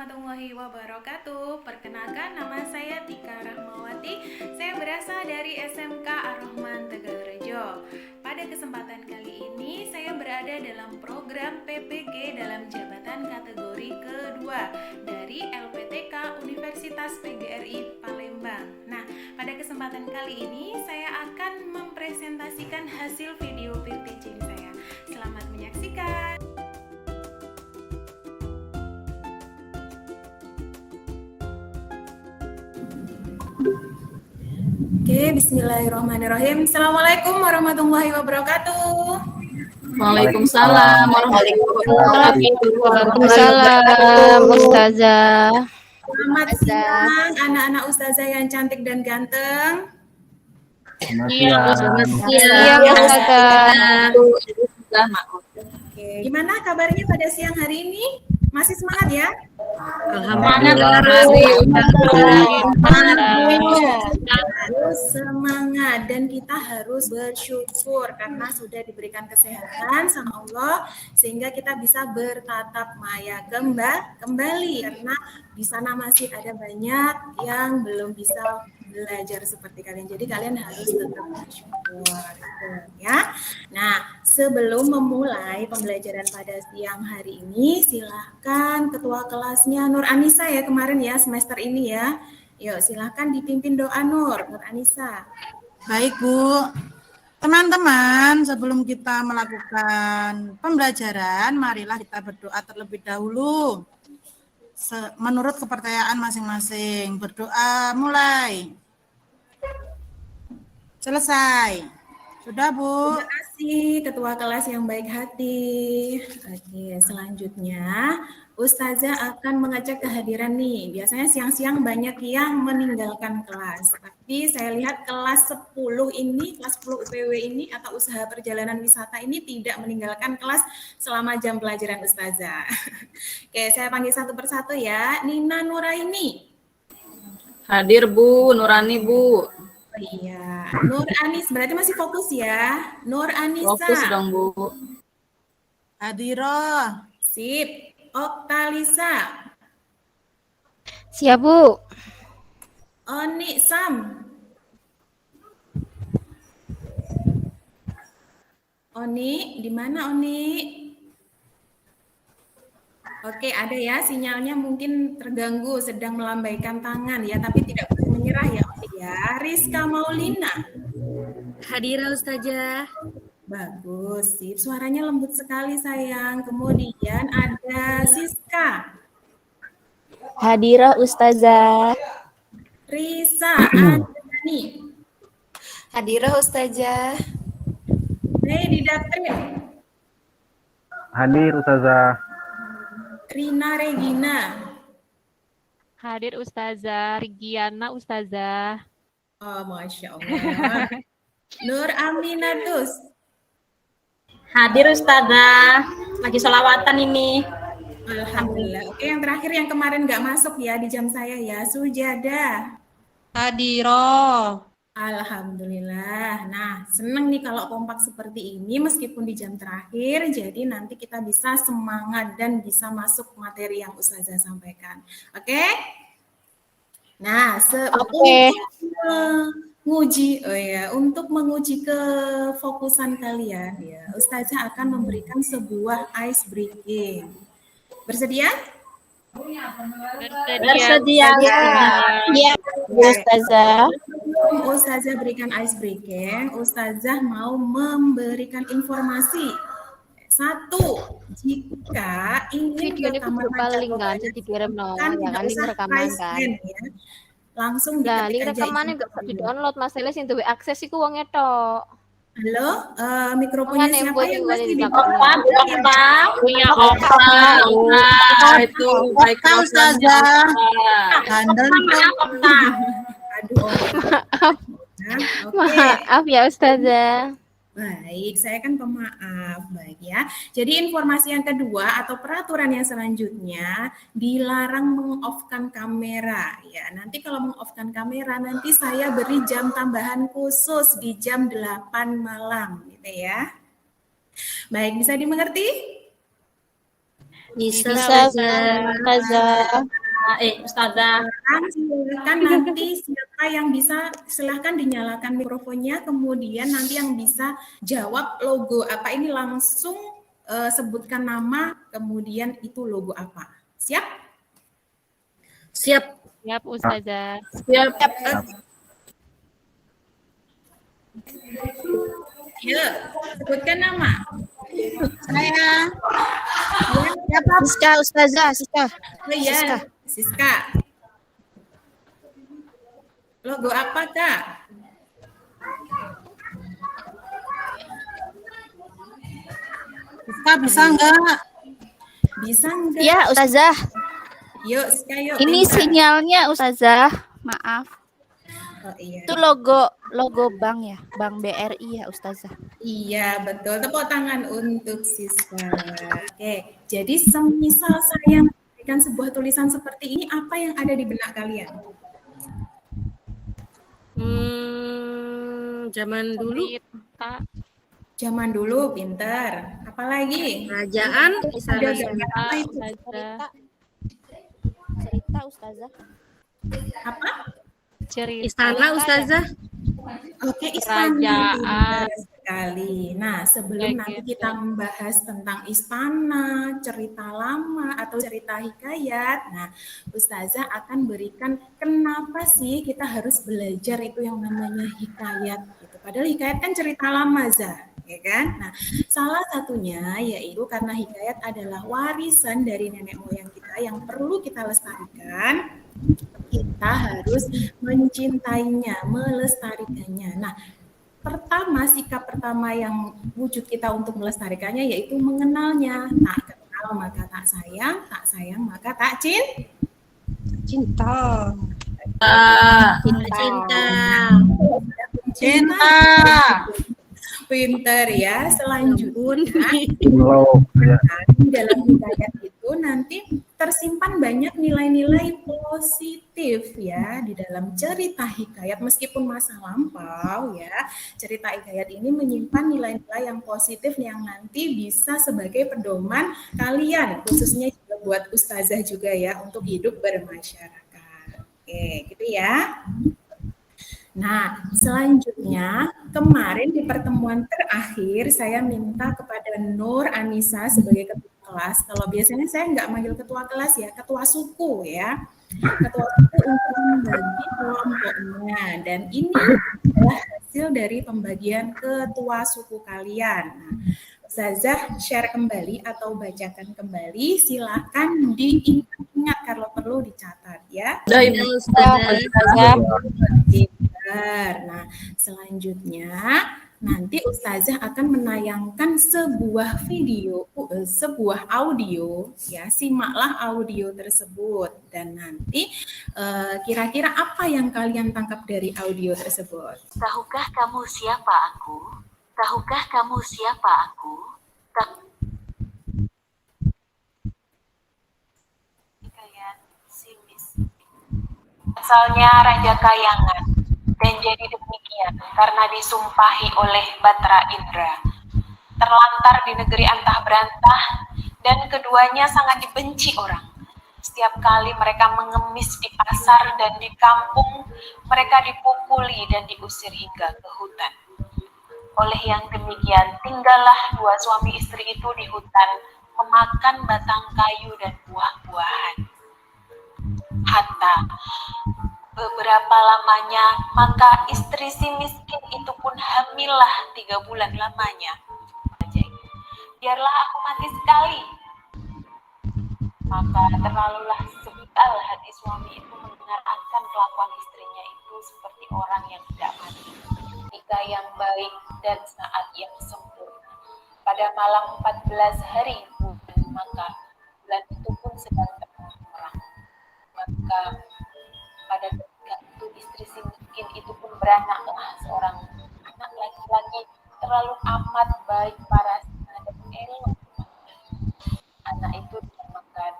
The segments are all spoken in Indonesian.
warahmatullahi wabarakatuh. Perkenalkan, nama saya Tika Rahmawati. Saya berasal dari SMK Ar-Rahman Tegalrejo. Pada kesempatan kali ini, saya berada dalam program PPG dalam jabatan kategori kedua dari LPTK Universitas PGRI Palembang. Nah, pada kesempatan kali ini, saya akan mempresentasikan hasil video pitching saya. Selamat menyaksikan. Oke, bismillahirrahmanirrahim. Assalamualaikum warahmatullahi wabarakatuh. Waalaikumsalam warahmatullahi Waalaikumsalam, Ustazah. Selamat siang anak-anak ustazah yang cantik dan ganteng. Iya, Ustazah. Oke, gimana kabarnya pada siang hari ini? Masih semangat ya? Alhamdulillah. Harus semangat dan kita harus bersyukur karena sudah diberikan kesehatan sama Allah sehingga kita bisa bertatap maya kembali karena di sana masih ada banyak yang belum bisa belajar seperti kalian. Jadi kalian harus tetap bersyukur, ya. Nah, sebelum memulai pembelajaran pada siang hari ini, silahkan ketua kelasnya Nur Anissa ya kemarin ya semester ini ya. Yuk, silahkan dipimpin doa Nur Anissa. Baik Bu, teman-teman sebelum kita melakukan pembelajaran, marilah kita berdoa terlebih dahulu. Menurut kepercayaan masing-masing, berdoa mulai. Selesai. Sudah Bu. Terima kasih ketua kelas yang baik hati. Oke, selanjutnya Ustazah akan mengajak kehadiran nih. Biasanya siang-siang banyak yang meninggalkan kelas. Tapi saya lihat kelas 10 ini, kelas 10 UPW ini atau usaha perjalanan wisata ini tidak meninggalkan kelas selama jam pelajaran Ustazah. Oke, saya panggil satu persatu ya. Nina Nuraini. Hadir Bu, Nurani Bu. Oh iya, Nur Anis berarti masih fokus ya. Nur Anissa. Fokus dong Bu. Hadiroh. Sip. Oktalisa. Siap, Bu. Oni Sam. Oni, di mana Oni? Oke, ada ya sinyalnya mungkin terganggu, sedang melambaikan tangan ya, tapi tidak boleh menyerah ya Oni ya. Rizka Maulina. Hadirah Ustazah. Bagus, sip. Suaranya lembut sekali sayang. Kemudian ada Siska. Hadirah Ustazah. Risa Andani. Hadirah Ustazah. Di Datrin. Hadir Ustazah. Rina Regina. Hadir Ustazah, Rigiana Ustazah. Oh, Masya Allah. Nur Aminatus. Hadir Ustazah. Lagi sholawatan ini. Alhamdulillah. Oke, yang terakhir yang kemarin nggak masuk ya di jam saya ya, Sujada. Hadiroh. Alhamdulillah. Nah, seneng nih kalau kompak seperti ini meskipun di jam terakhir, jadi nanti kita bisa semangat dan bisa masuk materi yang Ustazah sampaikan. Oke? Nah, untuk menguji kefokusan kalian ya, Ustazah akan memberikan sebuah ice breaking. Bersedia? Bersedia. Iya, Ustazah. Ustazah berikan ice breaking, Ustazah mau memberikan informasi. Satu, jika ingin Videonya rekaman paling kan, macam dikirim no, kan ya kan, tidak usah rekaman raise kan. hand ya. Langsung Nah, link diketik aja. rekamannya nggak bisa di-download, masalah sing duwe akses iku wong tok. Halo, mikrofonnya Mengenai siapa yang boleh masih di-download. Punya Opa. Itu baik Ustazah. Handal Aduh. Nah, oke. Maaf ya, Ustazah. Baik, saya kan pemaaf. Baik ya. Jadi informasi yang kedua atau peraturan yang selanjutnya dilarang meng-off-kan kamera ya. Nanti kalau meng-off-kan kamera nanti saya beri jam tambahan khusus di jam 8 malam gitu ya. Baik, bisa dimengerti? Bisa Ustazah. Ustazah. Silakan nanti siapa yang bisa silahkan dinyalakan mikrofonnya, kemudian nanti yang bisa jawab logo apa ini langsung sebutkan nama, kemudian itu logo apa. Siap? Siap. Siap Ustazah. Siap. Ya, sebutkan nama. Saya. Siska Ustazah, Siska. Oh iya, Siska. Logo apa, Kak? Siska bisa enggak? Bisa enggak? Ya Ustazah. Yuk, Siska, yuk. Ini pintar. sinyalnya Ustazah. Maaf. Oh, iya. Itu logo bank ya, Bank BRI ya Ustazah. Iya, betul. Tepuk tangan untuk Siska. Oke, jadi semisal saya memberikan sebuah tulisan seperti ini, apa yang ada di benak kalian? Zaman dulu Cerita. Zaman dulu, pinter. Apalagi? kerajaan Ada gambar apa itu? Ustazah. Cerita Ustazah. Apa? Cerita. istana Ustazah. Oke, istana. Kerajaan. Benar sekali. Nah, sebelum Ya, nanti gitu. kita membahas tentang istana, cerita lama, atau cerita hikayat, nah, Ustazah akan berikan kenapa sih kita harus belajar itu yang namanya hikayat. Gitu. Padahal hikayat kan cerita lama, Zah. Ya kan? Nah, salah satunya yaitu karena hikayat adalah warisan dari nenek moyang kita yang perlu kita lestarikan, kita harus mencintainya, melestarikannya. Nah, sikap pertama yang wujud kita untuk melestarikannya yaitu mengenalnya. Tak kenal maka tak sayang maka tak Cinta. Cinta. Pinter ya. Selanjutnya Lo, ya. di dalam hikayat itu nanti tersimpan banyak nilai-nilai positif ya di dalam cerita hikayat meskipun masa lampau ya. Cerita hikayat ini menyimpan nilai-nilai yang positif yang nanti bisa sebagai pedoman kalian khususnya juga buat ustazah juga ya untuk hidup bermasyarakat. Oke, gitu ya. Nah, selanjutnya kemarin di pertemuan terakhir saya minta kepada Nur Anissa sebagai ketua kelas. Kalau biasanya saya nggak manggil ketua kelas ya, ketua suku ya. Ketua suku untuk membagi kelompoknya. Dan ini adalah hasil dari pembagian ketua suku kalian. Nah, Ustazah share kembali atau bacakan kembali, silakan diingat-ingat kalau perlu dicatat ya. Ustazah. Nah, selanjutnya nanti Ustazah akan menayangkan sebuah audio ya, simaklah audio tersebut dan nanti kira-kira apa yang kalian tangkap dari audio tersebut? Tahukah kamu siapa aku? Tahukah kamu siapa aku? Asalnya Raja Kayangan, dan jadi demikian karena disumpahi oleh Batra Indra. Terlantar di negeri antah berantah, dan keduanya sangat dibenci orang. Setiap kali mereka mengemis di pasar dan di kampung, mereka dipukuli dan diusir hingga ke hutan. Oleh yang demikian, tinggallah dua suami istri itu di hutan, memakan batang kayu dan buah-buahan. Hatta beberapa lamanya, maka istri si miskin itu pun hamillah 3 bulan lamanya. Biarlah aku mati sekali. Maka terlalulah sebal hati suami itu mendengar akan kelakuan istrinya itu seperti orang yang tidak mati. Ketika yang baik dan saat yang sempurna. Pada malam 14 hari bulan, maka bulan itu pun sedang terang. Maka pada ketika itu istri si miskin itu pun beranaklah seorang anak laki-laki terlalu amat baik parasnya dan elok. Anak itu dinamakan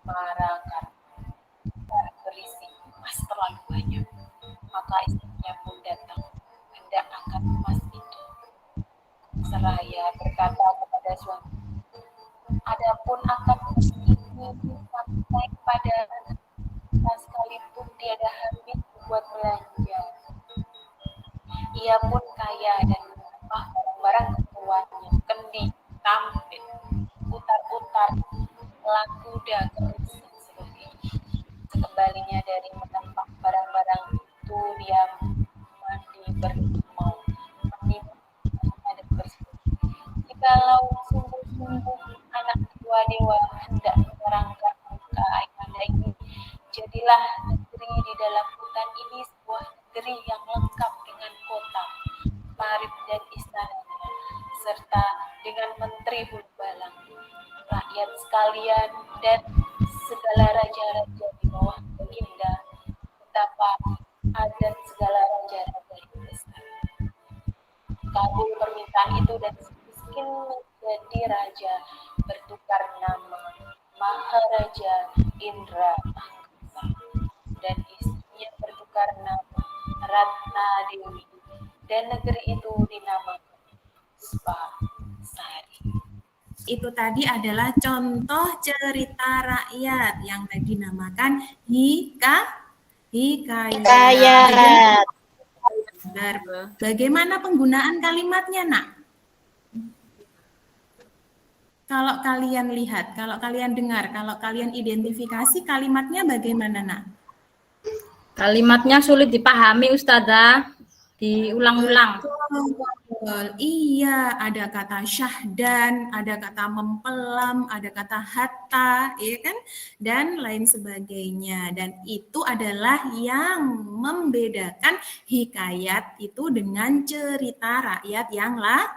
Mara karena berisi emas terlalu banyak. Maka istrinya pun datang hendak akan emas itu. Seraya berkata kepada suami, adapun akan emas ini sampai pada kita sekalipun tiada habis buat belanja. Ia pun kaya dan melimpah barang-barang keperluannya, kendi, tampil, utar-utar, elang kuda, keris, dan sebagainya. Sekembalinya dari menempat barang-barang itu, dia mandi, berlimau, menimba dan bersih. Jikalau sungguh-sungguh anak tua dewa hendak menerangkan muka ayahanda ini, jadilah negeri di dalam hutan ini sebuah negeri yang lengkap dengan kota, parit dan istananya, serta dengan menteri bulu-balang, rakyat sekalian dan segala raja-raja di bawah baginda, betapa adat segala raja-raja di istana. Kabul permintaan itu dan miskin menjadi raja, bertukar nama Maharaja Indra Mahkota, dan istrinya bertukar nama Ratna Dewi, dan negeri itu dinamakan Puspasari. Itu tadi adalah contoh cerita rakyat yang dinamakan hikayat. Bagaimana penggunaan kalimatnya, Nak? Kalau kalian lihat, kalau kalian dengar, kalau kalian identifikasi kalimatnya bagaimana, Nak? Kalimatnya sulit dipahami, Ustazah. Diulang-ulang. Betul. Iya, ada kata syahdan, ada kata mempelam, ada kata hatta, ya kan? Dan lain sebagainya. Dan itu adalah yang membedakan hikayat itu dengan cerita rakyat yang lain.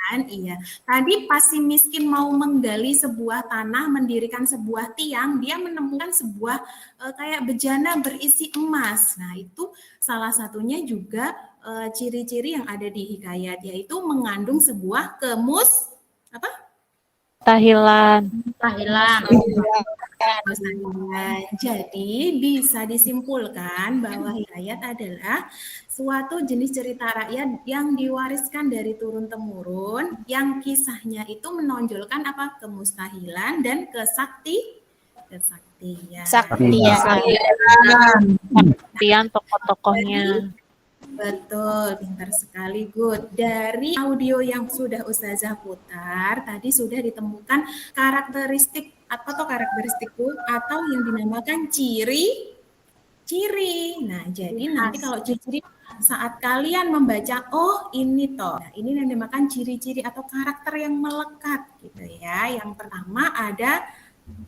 Iya. Tadi pas si miskin mau menggali sebuah tanah, mendirikan sebuah tiang, dia menemukan sebuah kayak bejana berisi emas. Nah, itu salah satunya juga ciri-ciri yang ada di hikayat, yaitu mengandung sebuah Tahilan. Jadi bisa disimpulkan bahwa hikayat adalah suatu jenis cerita rakyat yang diwariskan dari turun-temurun, yang kisahnya itu menonjolkan kemustahilan dan kesaktian. Saktian tokoh-tokohnya. Betul, pintar sekali, Good. Dari audio yang sudah Ustazah putar, tadi sudah ditemukan karakteristik atau yang dinamakan ciri. Nah, jadi nanti kalau ciri saat kalian membaca, oh ini toh. Nah, ini yang dinamakan ciri-ciri atau karakter yang melekat gitu ya. Yang pertama ada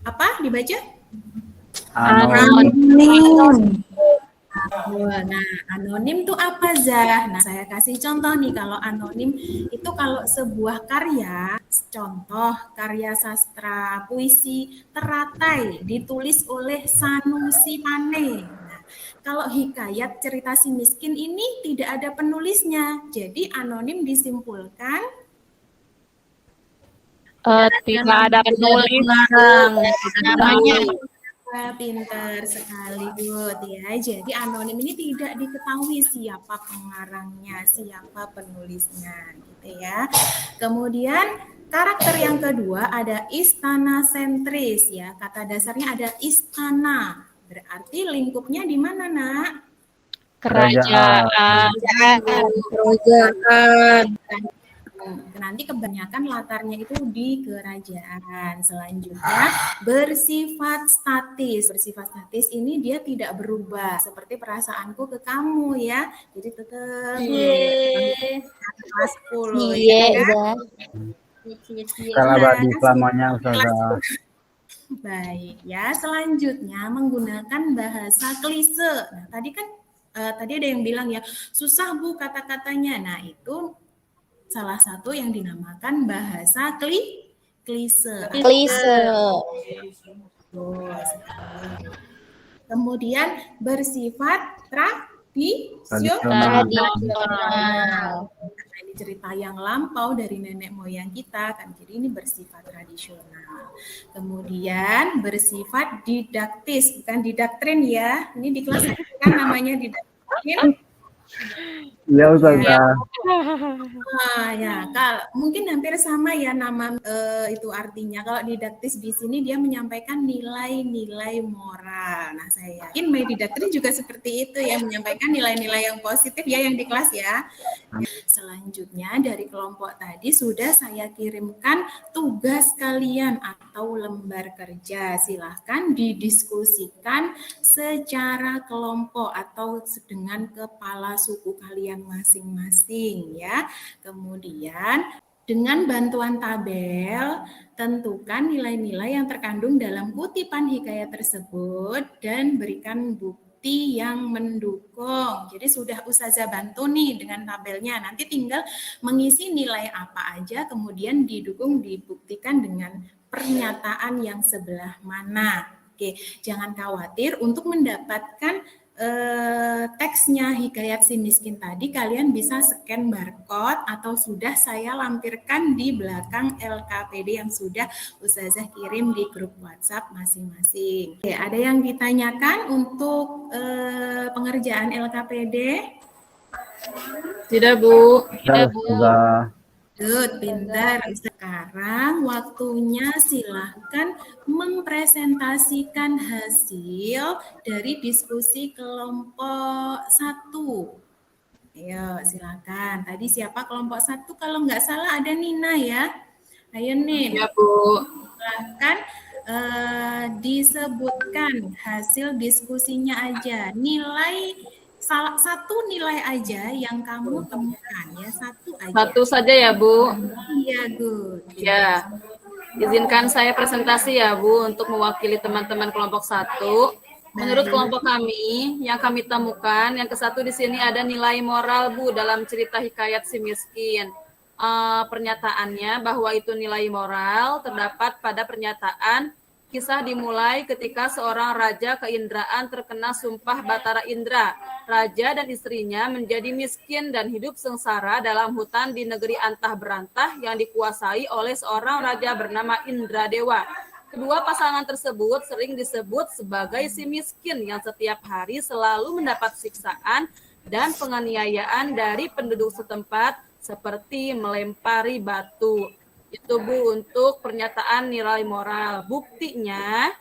apa dibaca? Anonim. Nah, anonim itu apa, Zah? Nah, saya kasih contoh nih, kalau anonim itu kalau sebuah karya, contoh karya sastra, puisi, teratai, ditulis oleh Sanusi Pane. Nah, kalau hikayat cerita si miskin ini tidak ada penulisnya, jadi anonim disimpulkan tidak ada penulis. Namanya pintar sekali, Good ya. Jadi anonim ini tidak diketahui siapa pengarangnya, siapa penulisnya, gitu ya. Kemudian karakter yang kedua ada istana sentris ya. Kata dasarnya ada istana. Berarti lingkupnya di mana, Nak? Kerajaan. Nanti kebanyakan latarnya itu di kerajaan. Selanjutnya bersifat statis. Bersifat statis ini dia tidak berubah seperti perasaanku ke kamu ya. Jadi tetap kelas 10 ya kan? Kalau di selamanya Ustazah. Baik ya, selanjutnya menggunakan bahasa klise. Nah, tadi ada yang bilang ya, susah Bu kata-katanya. Nah, itu salah satu yang dinamakan bahasa klise. Kemudian bersifat tradisional. Ini cerita yang lampau dari nenek moyang kita kan. Jadi ini bersifat tradisional. Kemudian bersifat didaktis, bukan didaktrin ya. Ini di kelas kan namanya didaktrin. Iya Ustazah. Ya, kalau mungkin hampir sama ya nama itu artinya. Kalau didaktis di sini dia menyampaikan nilai-nilai moral. Nah, saya yakin My Didaktis juga seperti itu ya, menyampaikan nilai-nilai yang positif ya yang di kelas ya. Selanjutnya dari kelompok tadi sudah saya kirimkan tugas kalian atau lembar kerja. Silahkan didiskusikan secara kelompok atau dengan kepala suku kalian masing-masing ya. Kemudian dengan bantuan tabel, tentukan nilai-nilai yang terkandung dalam kutipan hikayat tersebut dan berikan bukti yang mendukung. Jadi sudah Ustazah bantu nih dengan tabelnya. Nanti tinggal mengisi nilai apa aja, kemudian didukung, dibuktikan dengan pernyataan yang sebelah mana. Oke, jangan khawatir untuk mendapatkan teksnya hikayat si miskin tadi kalian bisa scan barcode atau sudah saya lampirkan di belakang LKPD yang sudah Ustazah kirim di grup WhatsApp masing-masing. Oke, ada yang ditanyakan untuk pengerjaan LKPD? Tidak, Bu. Tidak Ustazah. Good, pintar. Sekarang waktunya silahkan mempresentasikan hasil dari diskusi kelompok 1. Ayo, silakan. Tadi siapa kelompok 1? Kalau nggak salah ada Nina ya. Ayo Nin. Ya, Bu. Silahkan disebutkan hasil diskusinya aja. Satu nilai aja yang kamu temukan ya, satu aja. Satu saja ya, Bu. Iya, good. Ya. Izinkan saya presentasi ya, Bu, untuk mewakili teman-teman kelompok 1. Menurut kelompok kami, yang kami temukan, yang ke-1 di sini ada nilai moral, Bu, dalam cerita hikayat si miskin. Pernyataannya bahwa itu nilai moral terdapat pada pernyataan kisah dimulai ketika seorang raja keindraan terkena sumpah Batara Indra. Raja dan istrinya menjadi miskin dan hidup sengsara dalam hutan di negeri antah berantah yang dikuasai oleh seorang raja bernama Indradewa. Kedua pasangan tersebut sering disebut sebagai si miskin yang setiap hari selalu mendapat siksaan dan penganiayaan dari penduduk setempat seperti melempari batu. Itu, Bu, untuk pernyataan nilai moral. Buktinya,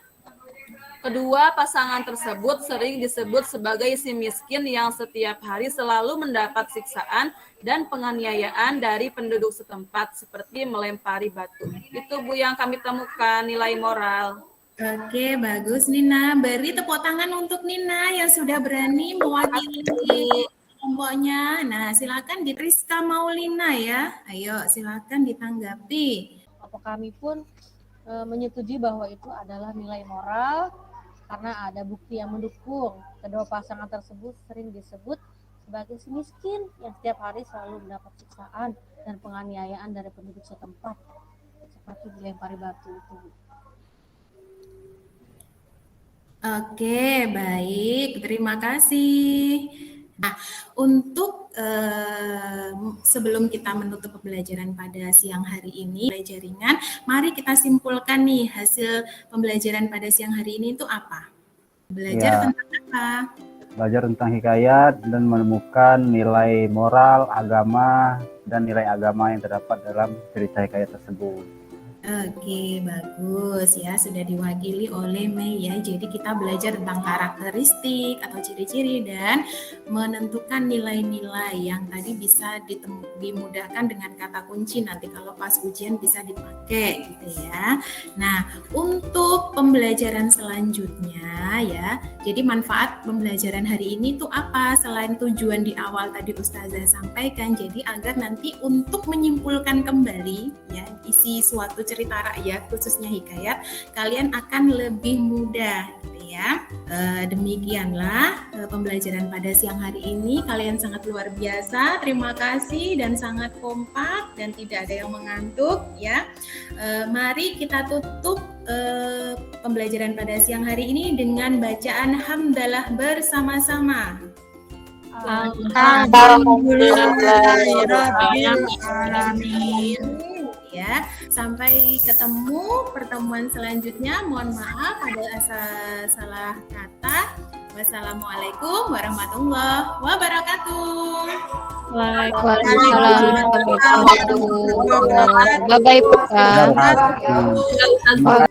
kedua pasangan tersebut sering disebut sebagai si miskin yang setiap hari selalu mendapat siksaan dan penganiayaan dari penduduk setempat seperti melempari batu. Itu, Bu, yang kami temukan nilai moral. Oke, bagus Nina. Beri tepuk tangan untuk Nina yang sudah berani mewakili kelompoknya. Nah, silakan di Rizka Maulina ya. Ayo, silakan ditanggapi. Kelompok kami pun menyetujui bahwa itu adalah nilai moral karena ada bukti yang mendukung. Kedua pasangan tersebut sering disebut sebagai si miskin yang setiap hari selalu mendapat siksaan dan penganiayaan dari penduduk setempat seperti dilempari batu itu. Oke, baik. Terima kasih. Nah, untuk sebelum kita menutup pembelajaran pada siang hari ini, jaringan, mari kita simpulkan nih hasil pembelajaran pada siang hari ini itu apa? Belajar tentang apa? Belajar tentang hikayat dan menemukan nilai moral, agama, dan nilai agama yang terdapat dalam cerita hikayat tersebut. Oke, bagus ya, sudah diwakili oleh Mei ya. Jadi kita belajar tentang karakteristik atau ciri-ciri dan menentukan nilai-nilai yang tadi bisa dimudahkan dengan kata kunci nanti kalau pas ujian bisa dipakai gitu ya. Nah, untuk pembelajaran selanjutnya ya, jadi manfaat pembelajaran hari ini tuh apa? Selain tujuan di awal tadi Ustazah sampaikan, jadi agar nanti untuk menyimpulkan kembali ya isi suatu cerita rakyat khususnya hikayat, kalian akan lebih mudah gitu ya. Demikianlah pembelajaran pada siang hari ini. Kalian sangat luar biasa, terima kasih dan sangat kompak dan tidak ada yang mengantuk ya. Mari kita tutup pembelajaran pada siang hari ini dengan bacaan hamdalah bersama-sama. Alhamdulillahirabbil alamin. ya. Sampai ketemu pertemuan selanjutnya. Mohon maaf ada salah kata. Wassalamualaikum warahmatullahi wabarakatuh. Waalaikumsalam warahmatullahi wabarakatuh. Bye-bye, Pak.